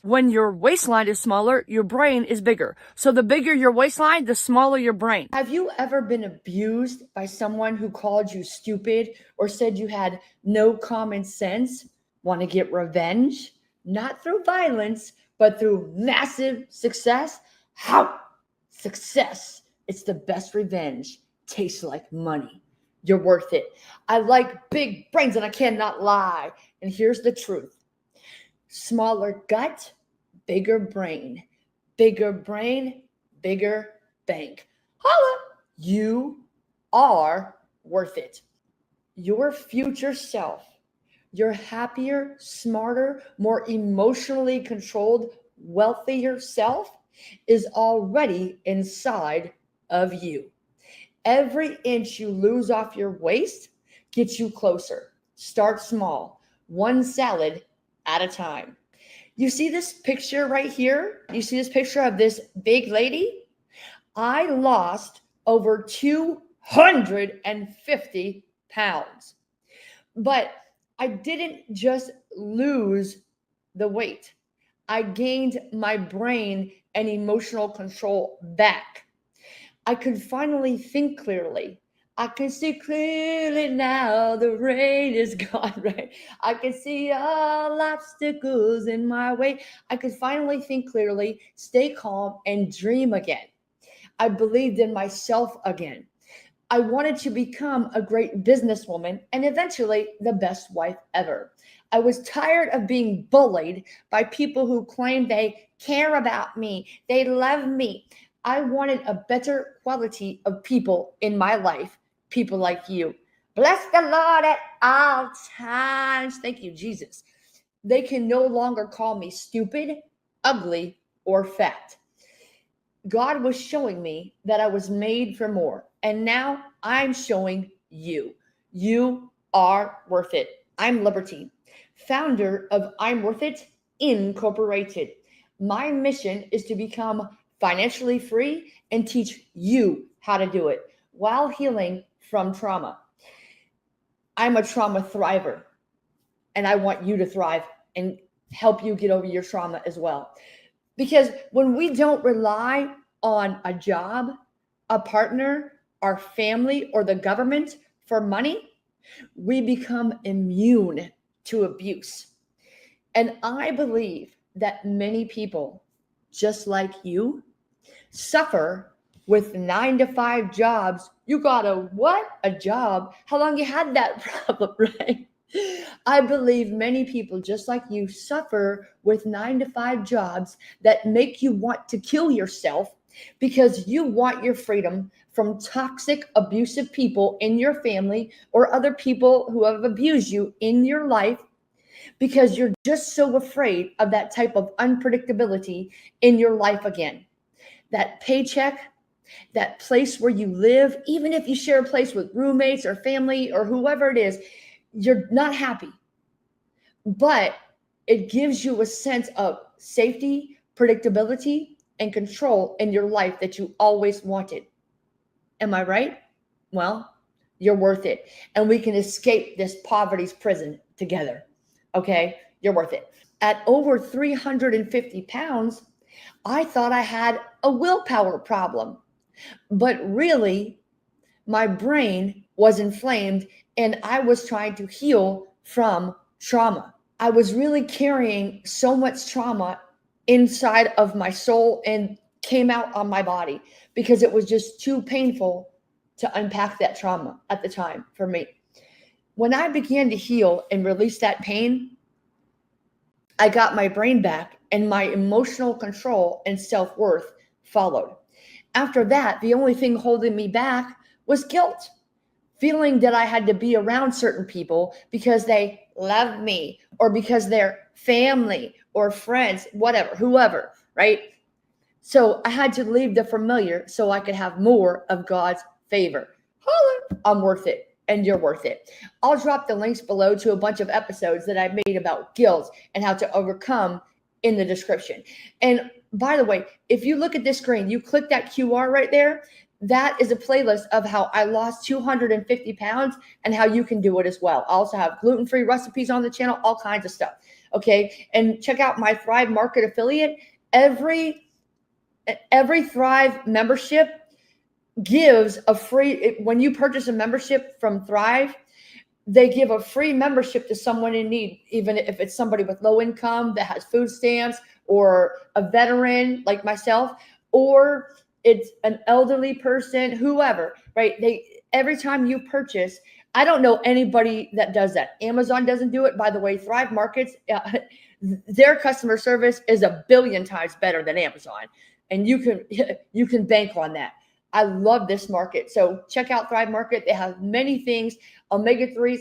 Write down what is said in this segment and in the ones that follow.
When your waistline is smaller, your brain is bigger. So the bigger your waistline, the smaller your brain. Have you ever been abused by someone who called you stupid or said you had no common sense? Want to get revenge? Not through violence, but through massive success? How? Success. It's the best revenge. Tastes like money. You're worth it. I like big brains and I cannot lie. And here's the truth. Smaller gut, bigger brain. Bigger brain, bigger bank. Holla! You are worth it. Your future self, your happier, smarter, more emotionally controlled, wealthier self is already inside of you. Every inch you lose off your waist gets you closer. Start small, one salad at a time. You see this picture right here? You see this picture of this big lady? I lost over 250 pounds. But I didn't just lose the weight. I gained my brain and emotional control back. I could finally think clearly. I can see clearly now, the rain is gone, right? I can see all obstacles in my way. I could finally think clearly, stay calm, and dream again. I believed in myself again. I wanted to become a great businesswoman and eventually the best wife ever. I was tired of being bullied by people who claimed they care about me, they love me. I wanted a better quality of people in my life, people like you. Bless the Lord at all times. Thank you, Jesus. They can no longer call me stupid, ugly, or fat. God was showing me that I was made for more. And now I'm showing you. You are worth it. I'm Liberty, founder of I'm Worth It Incorporated. My mission is to become financially free and teach you how to do it while healing from trauma. I'm a trauma thriver, and I want you to thrive and help you get over your trauma as well. Because when we don't rely on a job, a partner, our family, or the government for money, we become immune to abuse. And I believe that many people, just like you, suffer with 9-to-5 jobs. You got a job? How long you had that problem, right? I believe many people just like you suffer with 9-to-5 jobs that make you want to kill yourself because you want your freedom from toxic, abusive people in your family or other people who have abused you in your life because you're just so afraid of that type of unpredictability in your life again. That paycheck, that place where you live, even if you share a place with roommates or family or whoever it is, you're not happy. But it gives you a sense of safety, predictability, and control in your life that you always wanted. Am I right? Well, you're worth it. And we can escape this poverty's prison together. Okay? You're worth it. At over 350 pounds, I thought I had a willpower problem. But really, my brain was inflamed and I was trying to heal from trauma. I was really carrying so much trauma inside of my soul and came out on my body because it was just too painful to unpack that trauma at the time for me. When I began to heal and release that pain, I got my brain back and my emotional control and self-worth followed. After that, the only thing holding me back was guilt, feeling that I had to be around certain people because they love me or because they're family or friends, whatever, whoever, right? So I had to leave the familiar so I could have more of God's favor. Holla, I'm worth it. And you're worth it. I'll drop the links below to a bunch of episodes that I've made about guilt and how to overcome in the description. And by the way, if you look at this screen, you click that QR right there, that is a playlist of how I lost 250 pounds and how you can do it as well. I also have gluten-free recipes on the channel, all kinds of stuff. Okay. And check out my Thrive Market affiliate. Every Thrive membership gives a free, when you purchase a membership from Thrive, they give a free membership to someone in need, even if it's somebody with low income that has food stamps, or a veteran like myself, or it's an elderly person, whoever, right? Every time you purchase, I don't know anybody that does that. Amazon doesn't do it. By the way, Thrive Markets, their customer service is a billion times better than Amazon. And you can bank on that. I love this market. So check out Thrive Market. They have many things, omega-3s.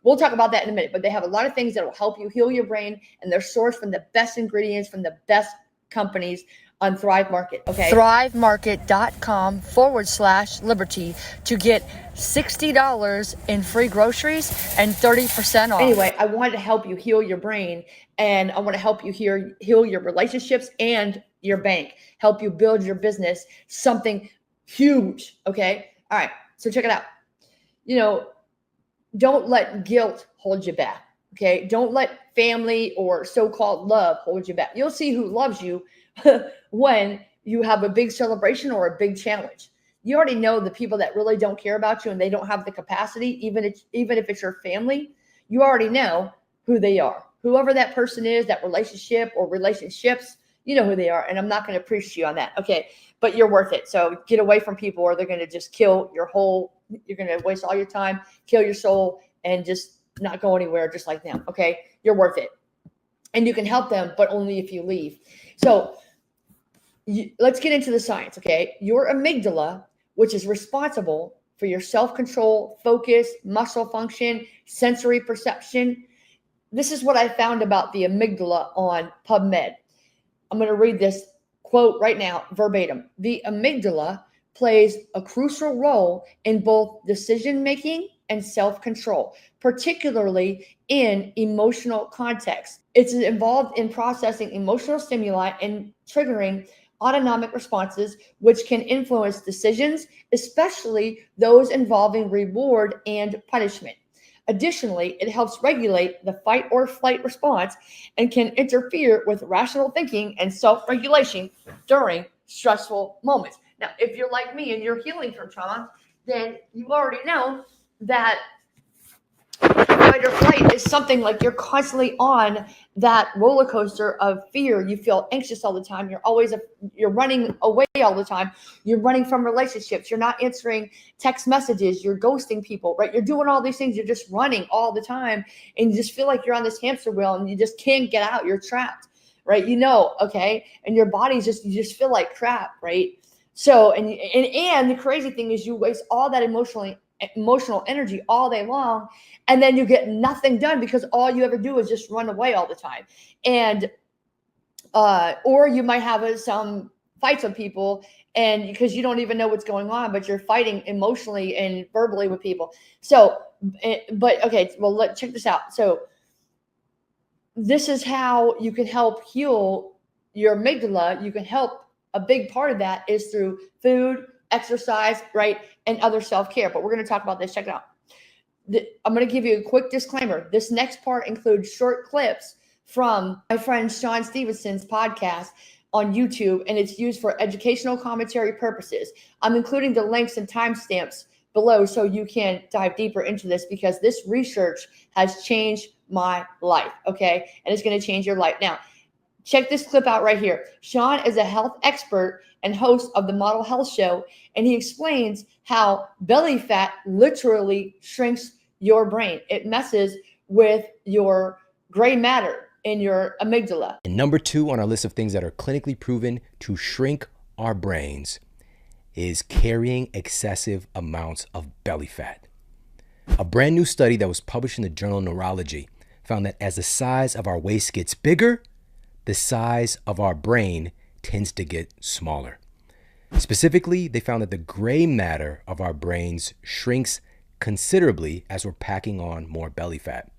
We'll talk about that in a minute, but they have a lot of things that will help you heal your brain, and they're sourced from the best ingredients from the best companies on Thrive Market. Okay. ThriveMarket.com/liberty to get $60 in free groceries and 30% off. Anyway, I wanted to help you heal your brain, and I want to help you heal your relationships and your bank, help you build your business, something huge. Okay. All right. So check it out. Don't let guilt hold you back. Okay. Don't let family or so-called love hold you back. You'll see who loves you when you have a big celebration or a big challenge. You already know the people that really don't care about you and they don't have the capacity, even if it's your family, you already know who they are. Whoever that person is, that relationship or relationships, you know who they are. And I'm not going to preach to you on that. Okay. But you're worth it. So get away from people, or they're going to just kill you're going to waste all your time, kill your soul, and just not go anywhere just like them. Okay. You're worth it. And you can help them, but only if you leave. So let's get into the science. Okay. Your amygdala, which is responsible for your self-control, focus, muscle function, sensory perception. This is what I found about the amygdala on PubMed. I'm going to read this quote right now, verbatim. The amygdala plays a crucial role in both decision-making and self-control, particularly in emotional context. It's involved in processing emotional stimuli and triggering autonomic responses, which can influence decisions, especially those involving reward and punishment. Additionally, it helps regulate the fight or flight response and can interfere with rational thinking and self-regulation during stressful moments. Now, if you're like me and you're healing from trauma, then you already know that fight or flight is something like you're constantly on that roller coaster of fear. You feel anxious all the time. You're running away all the time. You're running from relationships. You're not answering text messages. You're ghosting people, right? You're doing all these things. You're just running all the time, and you just feel like you're on this hamster wheel and you just can't get out. You're trapped, right? Okay. And your body's you just feel like crap, right? So, and the crazy thing is you waste all that emotional energy all day long, and then you get nothing done because all you ever do is just run away all the time. And or you might have some fights with people, and because you don't even know what's going on, but you're fighting emotionally and verbally with people. So but okay, well, let's check this out. So this is how you can help heal your amygdala. You can help. A big part of that is through food, exercise, right? And other self-care. But we're going to talk about this. Check it out. I'm going to give you a quick disclaimer. This next part includes short clips from my friend Shawn Stevenson's podcast on YouTube, and it's used for educational commentary purposes. I'm including the links and timestamps below so you can dive deeper into this, because this research has changed my life, okay? And it's going to change your life. Now, check this clip out right here. Shawn is a health expert and host of the Model Health Show, and he explains how belly fat literally shrinks your brain. It messes with your gray matter in your amygdala. And number 2 on our list of things that are clinically proven to shrink our brains is carrying excessive amounts of belly fat. A brand new study that was published in the journal Neurology found that as the size of our waist gets bigger, the size of our brain tends to get smaller. Specifically, they found that the gray matter of our brains shrinks considerably as we're packing on more belly fat.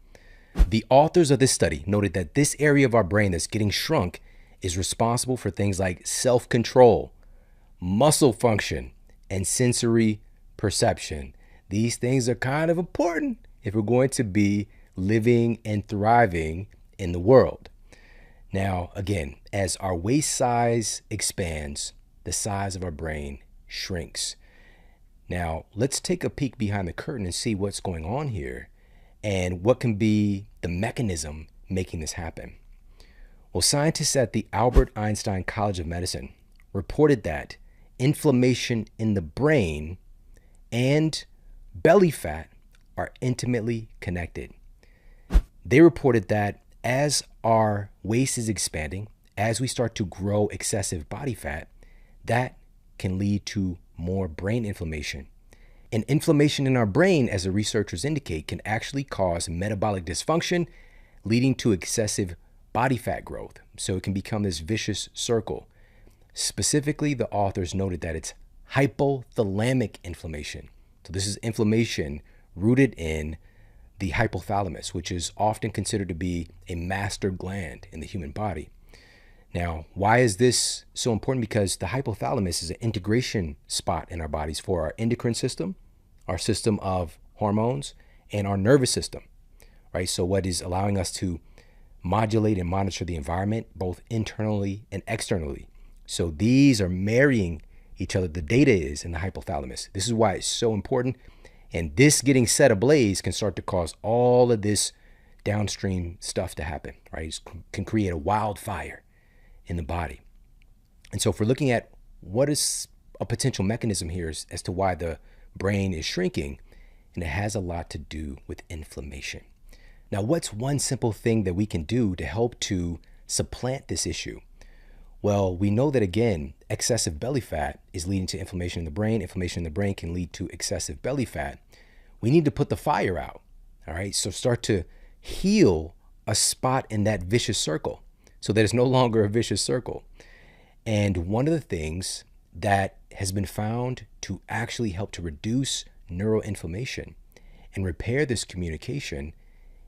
The authors of this study noted that this area of our brain that's getting shrunk is responsible for things like self-control, muscle function, and sensory perception. These things are kind of important if we're going to be living and thriving in the world. Now, again, as our waist size expands, the size of our brain shrinks. Now, let's take a peek behind the curtain and see what's going on here and what can be the mechanism making this happen. Well, scientists at the Albert Einstein College of Medicine reported that inflammation in the brain and belly fat are intimately connected. They reported that as our waist is expanding, as we start to grow excessive body fat, that can lead to more brain inflammation. And inflammation in our brain, as the researchers indicate, can actually cause metabolic dysfunction, leading to excessive body fat growth. So it can become this vicious circle. Specifically, the authors noted that it's hypothalamic inflammation. So this is inflammation rooted in the hypothalamus, which is often considered to be a master gland in the human body. Now, why is this so important? Because the hypothalamus is an integration spot in our bodies for our endocrine system, our system of hormones, and our nervous system, right? So what is allowing us to modulate and monitor the environment, both internally and externally. So these are marrying each other. The data is in the hypothalamus. This is why it's so important. And this getting set ablaze can start to cause all of this downstream stuff to happen, right? It can create a wildfire in the body. And so if we're looking at what is a potential mechanism here as to why the brain is shrinking, and it has a lot to do with inflammation. Now, what's one simple thing that we can do to help to supplant this issue? Well, we know that, again, excessive belly fat is leading to inflammation in the brain. Inflammation in the brain can lead to excessive belly fat. We need to put the fire out, all right? So start to heal a spot in that vicious circle so that it's no longer a vicious circle. And one of the things that has been found to actually help to reduce neuroinflammation and repair this communication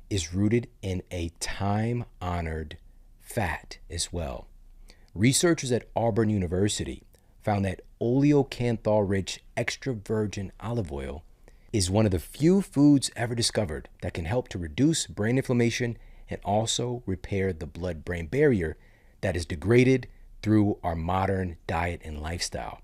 is rooted in a time-honored fat as well. Researchers at Auburn University found that oleocanthal-rich extra virgin olive oil is one of the few foods ever discovered that can help to reduce brain inflammation and also repair the blood-brain barrier that is degraded through our modern diet and lifestyle.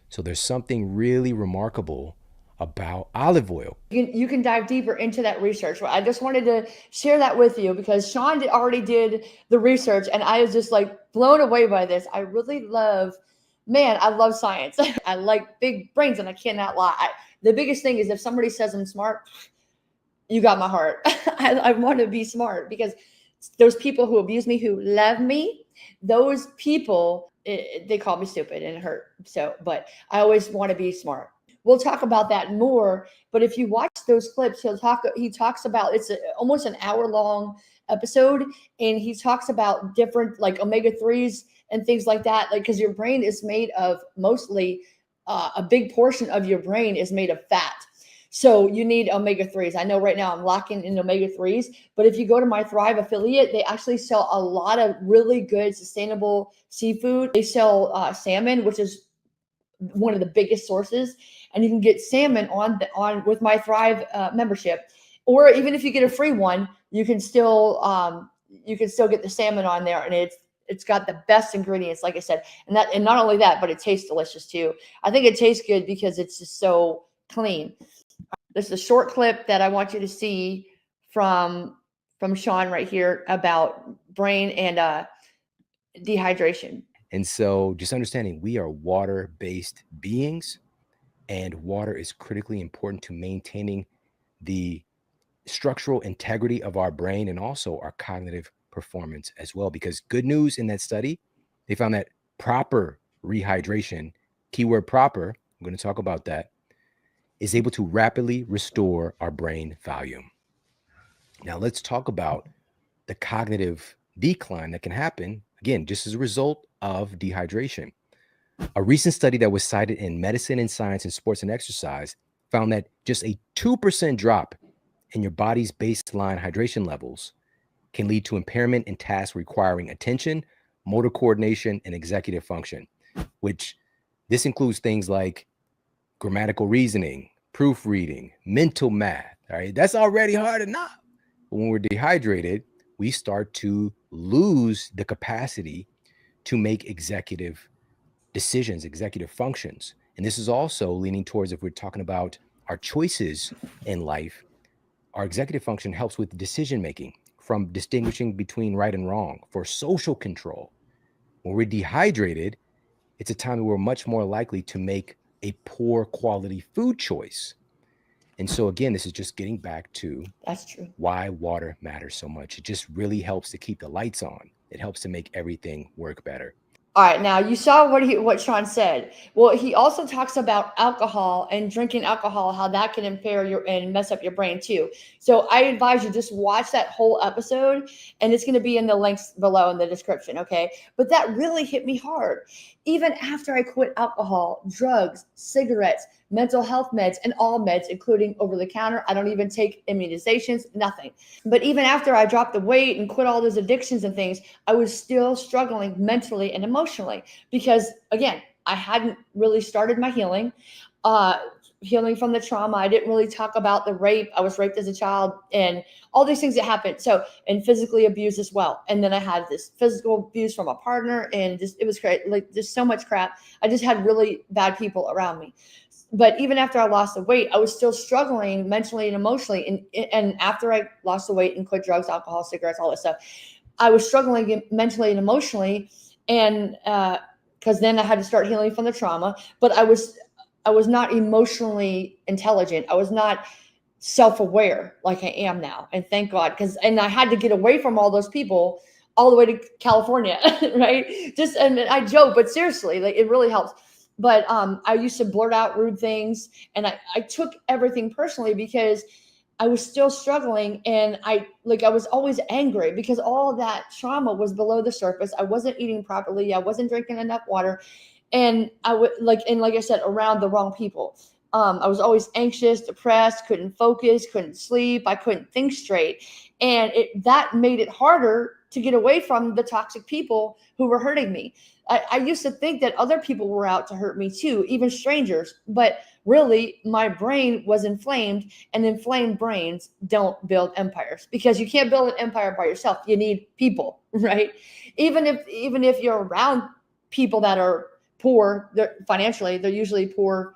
So there's something really remarkable about olive oil. You can dive deeper into that research. I just wanted to share that with you because Shawn already did the research and I was just like blown away by this. I really love, I love science. I like big brains and I cannot lie. The biggest thing is if somebody says I'm smart, you got my heart. I want to be smart because those people who abuse me, who love me, those people, they call me stupid and it hurt. So, but I always want to be smart. We'll talk about that more, but if you watch those clips, he talks about, it's almost an hour-long episode, and he talks about different like omega-3s and things like that, like because your brain is made of mostly a big portion of your brain is made of fat. So you need omega-3s. I know right now I'm locking in omega-3s, but if you go to my Thrive affiliate, they actually sell a lot of really good sustainable seafood. They sell salmon, which is one of the biggest sources, and you can get salmon on with my Thrive membership, or even if you get a free one, you can still get the salmon on there, and it's got the best ingredients, like I said, and not only that, but it tastes delicious too. I think it tastes good because it's just so clean. This is a short clip that I want you to see from Shawn right here about brain and dehydration. And so just understanding we are water-based beings, and water is critically important to maintaining the structural integrity of our brain and also our cognitive performance as well. Because good news in that study, they found that proper rehydration, keyword proper, I'm going to talk about that, is able to rapidly restore our brain volume. Now let's talk about the cognitive decline that can happen, again, just as a result of dehydration. A recent study that was cited in Medicine and Science and Sports and Exercise found that just a 2% drop in your body's baseline hydration levels can lead to impairment in tasks requiring attention, motor coordination, and executive function, which this includes things like grammatical reasoning, proofreading, mental math. All right, that's already hard enough. But when we're dehydrated, we start to lose the capacity to make executive decisions, executive functions. And this is also leaning towards, if we're talking about our choices in life, our executive function helps with decision making, from distinguishing between right and wrong, for social control. When we're dehydrated, it's a time where we're much more likely to make a poor quality food choice. And so again, this is just getting back to That's true. why water matters so much. It just really helps to keep the lights on. It helps to make everything work better. All right, now you saw what Shawn said. Well, he also talks about alcohol and drinking alcohol, how that can impair and mess up your brain too. So I advise you just watch that whole episode, and it's going to be in the links below in the description, okay? But that really hit me hard. Even after I quit alcohol, drugs, cigarettes, mental health meds, and all meds, including over-the-counter. I don't even take immunizations, nothing. But even after I dropped the weight and quit all those addictions and things, I was still struggling mentally and emotionally because, again, I hadn't really started my healing. Healing from the trauma. I didn't really talk about the rape. I was raped as a child and all these things that happened. So, and physically abused as well. And then I had this physical abuse from a partner, and it was great. Like, just so much crap. I just had really bad people around me. But even after I lost the weight, I was still struggling mentally and emotionally. And after I lost the weight and quit drugs, alcohol, cigarettes, all that stuff, I was struggling mentally and emotionally. And because then I had to start healing from the trauma. But I was not emotionally intelligent. I was not self-aware like I am now. And thank God, and I had to get away from all those people all the way to California, right? And I joke, but seriously, like, it really helps. But I used to blurt out rude things, and I took everything personally because I was still struggling, and I was always angry because all of that trauma was below the surface. I wasn't eating properly. I wasn't drinking enough water. And like I said, around the wrong people. I was always anxious, depressed, couldn't focus, couldn't sleep. I couldn't think straight. And that made it harder to get away from the toxic people who were hurting me. I used to think that other people were out to hurt me too, even strangers. But really, my brain was inflamed, and inflamed brains don't build empires, because you can't build an empire by yourself. You need people, right? Even if you're around people that are poor financially, they're usually poor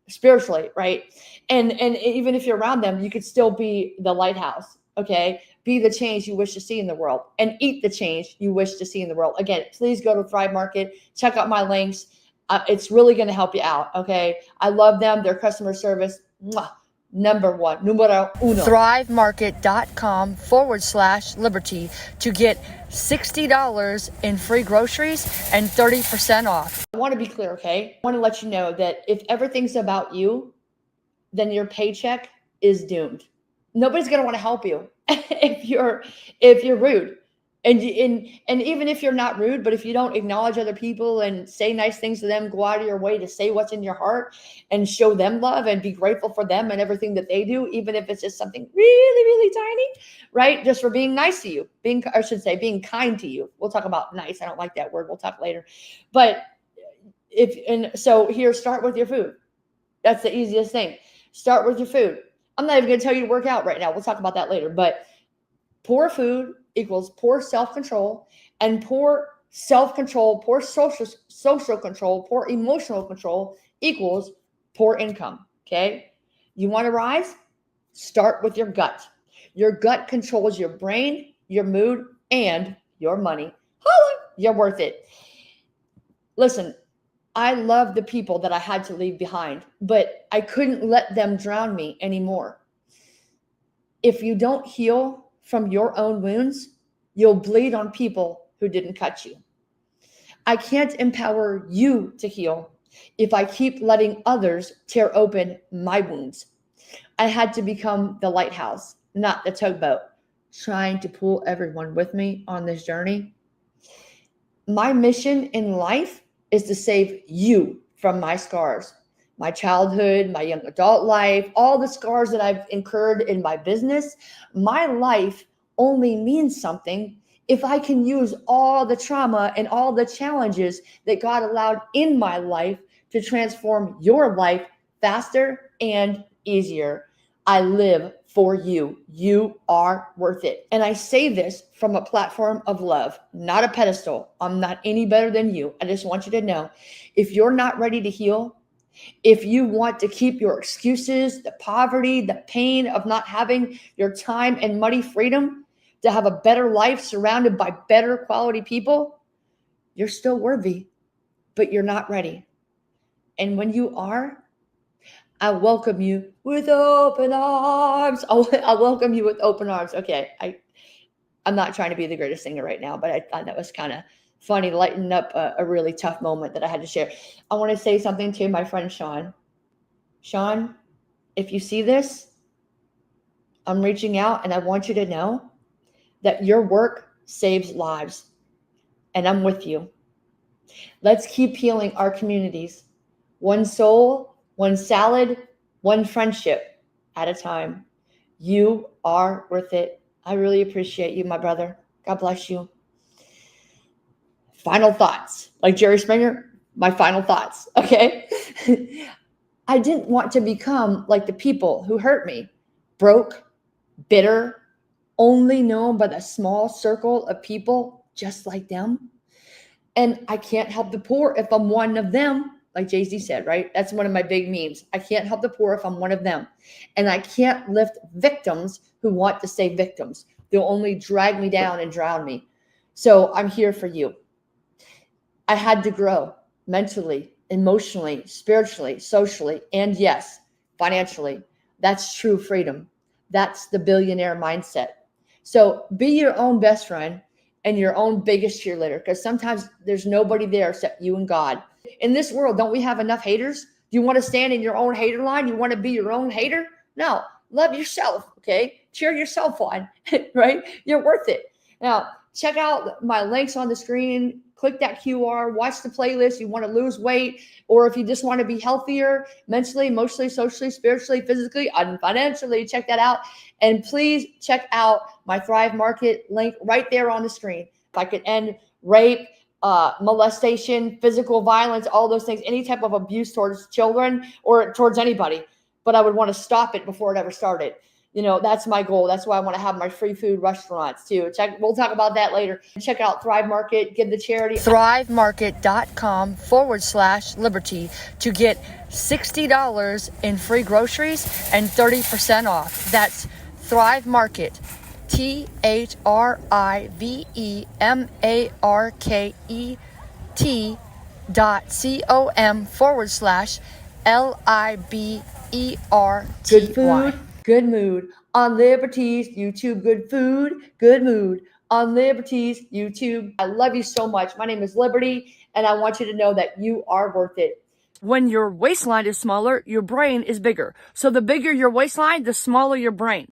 spiritually, right? And even if you're around them, you could still be the lighthouse. Okay, be the change you wish to see in the world, and eat the change you wish to see in the world. Again, please go to Thrive Market, check out my links. It's really going to help you out. Okay, I love them. Their customer service, number one, numero uno. ThriveMarket.com/liberty to get $60 in free groceries and 30% off. I want to be clear, okay? I want to let you know that if everything's about you, then your paycheck is doomed. Nobody's going to want to help you if you're rude. And even if you're not rude, but if you don't acknowledge other people and say nice things to them, go out of your way to say what's in your heart and show them love and be grateful for them and everything that they do, even if it's just something really, really tiny, right? Just for being nice to you, being kind to you. We'll talk about nice. I don't like that word. We'll talk later. But so here, start with your food. That's the easiest thing. Start with your food. I'm not even going to tell you to work out right now. We'll talk about that later. But poor food equals poor self-control, and poor self-control, poor social control, poor emotional control equals poor income. Okay. You want to rise? Start with your gut. Your gut controls your brain, your mood, and your money. Holla, you're worth it. Listen, I love the people that I had to leave behind, but I couldn't let them drown me anymore. If you don't heal from your own wounds, you'll bleed on people who didn't cut you. I can't empower you to heal if I keep letting others tear open my wounds. I had to become the lighthouse, not the tugboat, trying to pull everyone with me on this journey. My mission in life is to save you from my scars, my childhood, my young adult life, all the scars that I've incurred in my business. My life only means something if I can use all the trauma and all the challenges that God allowed in my life to transform your life faster and easier. I live for you. You are worth it. And I say this from a platform of love, not a pedestal. I'm not any better than you. I just want you to know, if you're not ready to heal, if you want to keep your excuses, the poverty, the pain of not having your time and money freedom to have a better life surrounded by better quality people, you're still worthy, but you're not ready. And when you are, I welcome you with open arms. I welcome you with open arms. Okay, I'm not trying to be the greatest singer right now, but I thought that was kind of funny, lighten up a really tough moment that I had to share. I want to say something to my friend Shawn. Shawn, if you see this, I'm reaching out and I want you to know that your work saves lives, and I'm with you. Let's keep healing our communities, one soul, one salad, one friendship at a time. You are worth it. I really appreciate you, my brother. God bless you. Final thoughts. Like Jerry Springer, my final thoughts. Okay. I didn't want to become like the people who hurt me, broke, bitter, only known by the small circle of people just like them. And I can't help the poor if I'm one of them, like Jay-Z said, right? That's one of my big memes. I can't help the poor if I'm one of them. And I can't lift victims who want to stay victims. They'll only drag me down and drown me. So I'm here for you. I had to grow mentally, emotionally, spiritually, socially, and yes, financially. That's true freedom. That's the billionaire mindset. So be your own best friend and your own biggest cheerleader, because sometimes there's nobody there except you and God. In this world, don't we have enough haters? Do you want to stand in your own hater line? You want to be your own hater? No, love yourself, okay? Cheer yourself on, right? You're worth it. Now, check out my links on the screen. Click that QR, watch the playlist. You want to lose weight, or if you just want to be healthier mentally, emotionally, socially, spiritually, physically, and financially, check that out. And please check out my Thrive Market link right there on the screen. If I could end rape, molestation, physical violence, all those things, any type of abuse towards children or towards anybody, but I would want to stop it before it ever started. You know, that's my goal. That's why I want to have my free food restaurants too. We'll talk about that later. Check out Thrive Market, give the charity. ThriveMarket.com/liberty to get $60 in free groceries and 30% off. That's Thrive Market, ThriveMarket.com/LIBERTY. Good food, good mood on Liberties YouTube. Good food, good mood on Liberties YouTube. I love you so much. My name is Liberty, and I want you to know that you are worth it. When your waistline is smaller, your brain is bigger. So the bigger your waistline, the smaller your brain.